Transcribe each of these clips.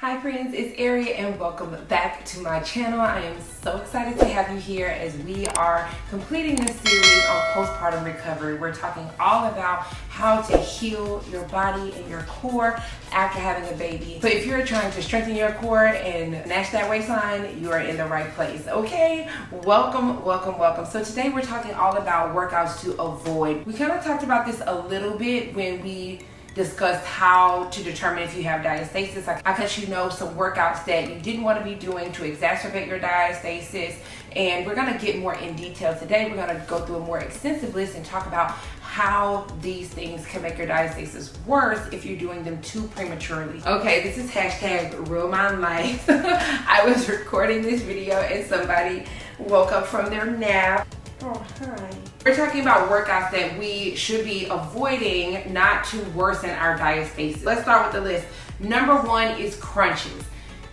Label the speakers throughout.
Speaker 1: Hi friends, it's Ari and welcome back to my channel. I am so excited to have you here as we are completing this series on postpartum recovery. We're talking all about how to heal your body and your core after having a baby. So if you're trying to strengthen your core and snatch that waistline, you are in the right place, okay? Welcome, welcome, welcome. So today we're talking all about workouts to avoid. We kind of talked about this a little bit when we discussed how to determine if you have diastasis. I let you know some workouts that you didn't want to be doing to exacerbate your diastasis, and we're going to get more in detail today. We're going to go through a more extensive list and talk about how these things can make your diastasis worse if you're doing them too prematurely. Okay, this is hashtag real mind life. I was recording this video and somebody woke up from their nap. Oh, hi. We're talking about workouts that we should be avoiding not to worsen our diastasis. Let's start with the list. Number one is crunches.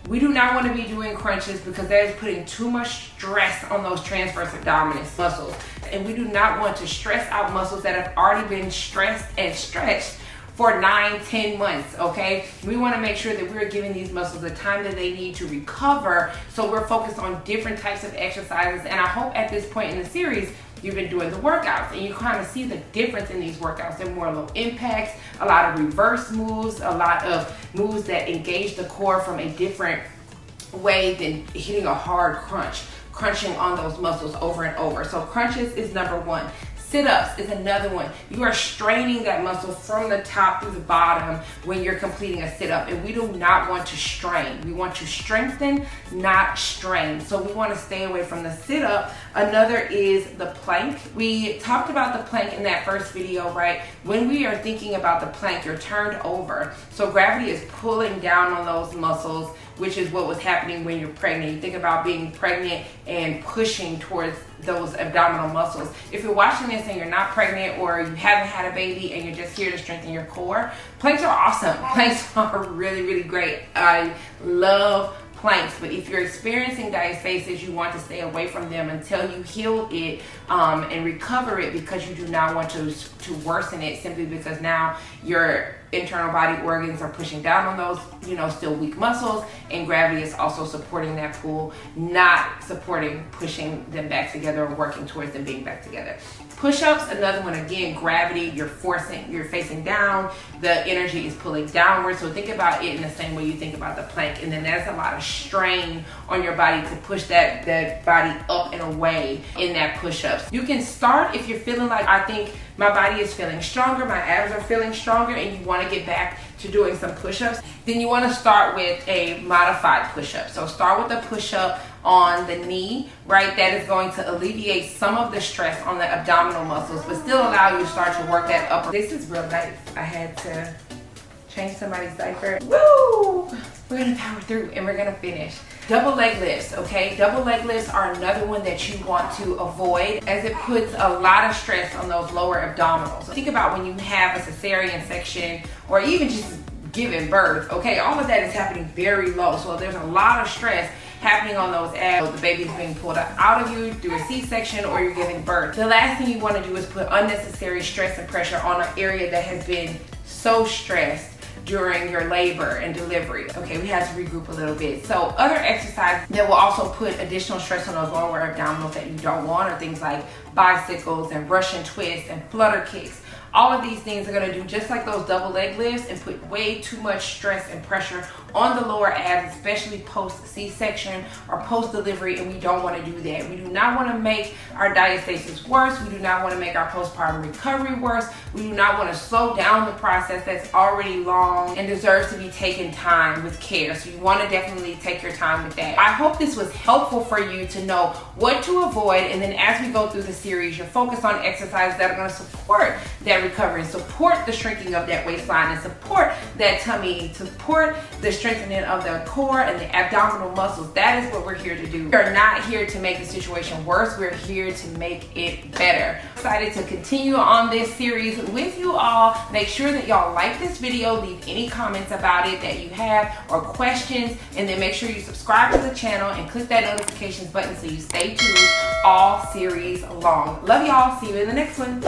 Speaker 1: We do not want to be doing crunches because that is putting too much stress on those transverse abdominis muscles. And we do not want to stress out muscles that have already been stressed and stretched for 9-10 months, okay? We want to make sure that we're giving these muscles the time that they need to recover, so we're focused on different types of exercises. And I hope at this point in the series you've been doing the workouts and you kind of see the difference in these workouts. They're more low impact, a lot of reverse moves, a lot of moves that engage the core from a different way than hitting a hard crunching on those muscles over and over. So crunches is number one. Sit-ups is another one. You are straining that muscle from the top through the bottom when you're completing a sit-up, and we do not want to strain. We want to strengthen, not strain. So we want to stay away from the sit-up. Another is the plank. We talked about the plank in that first video, right? When we are thinking about the plank, you're turned over. So gravity is pulling down on those muscles, which is what was happening when you're pregnant. You think about being pregnant and pushing towards those abdominal muscles. If you're watching this and you're not pregnant or you haven't had a baby and you're just here to strengthen your core, planks are awesome. Planks are really, really great. I love planks, but if you're experiencing diastasis, you want to stay away from them until you heal it and recover it, because you do not want to worsen it simply because now your internal body organs are pushing down on those, still weak muscles, and gravity is also supporting that pull, not supporting pushing them back together or working towards them being back together. Push-ups, another one. Again, gravity, you're facing down, the energy is pulling downward. So think about it in the same way you think about the plank. And then there's a lot of strain on your body to push that body up and away in that push-ups. You can start if you're feeling like, I think my body is feeling stronger, my abs are feeling stronger, and you want to get back to doing some push-ups, then you want to start with a modified push-up. So start with a push-up on the knee, right? That is going to alleviate some of the stress on the abdominal muscles, but still allow you to start to work that upper. This is real life. I had to change somebody's diaper. Woo! We're gonna power through and we're gonna finish. Double leg lifts, okay? Double leg lifts are another one that you want to avoid, as it puts a lot of stress on those lower abdominals. Think about when you have a cesarean section or even just giving birth, okay? All of that is happening very low, so there's a lot of stress happening on those abs. The baby's being pulled out of you through a C-section or you're giving birth. The last thing you want to do is put unnecessary stress and pressure on an area that has been so stressed during your labor and delivery. Okay, we have to regroup a little bit. So other exercises that will also put additional stress on those lower abdominals that you don't want are things like bicycles and Russian twists and flutter kicks. All of these things are going to do just like those double leg lifts and put way too much stress and pressure on the lower abs, especially post C-section or post delivery, and we don't want to do that. We do not want to make our diastasis worse. We do not want to make our postpartum recovery worse. We do not want to slow down the process that's already long and deserves to be taken time with care. So you want to definitely take your time with that. I hope this was helpful for you to know what to avoid, and then as we go through the series, you're focused on exercises that are going to support that recovery, support the shrinking of that waistline, and support that tummy, support the strengthening of the core and the abdominal muscles. That is what we're here to do. We are not here to make the situation worse. We're here to make it better. Excited to continue on this series with you all. Make sure that y'all like this video, leave any comments about it that you have or questions, and then make sure you subscribe to the channel and click that notifications button so you stay tuned all series long. Love y'all. See you in the next one.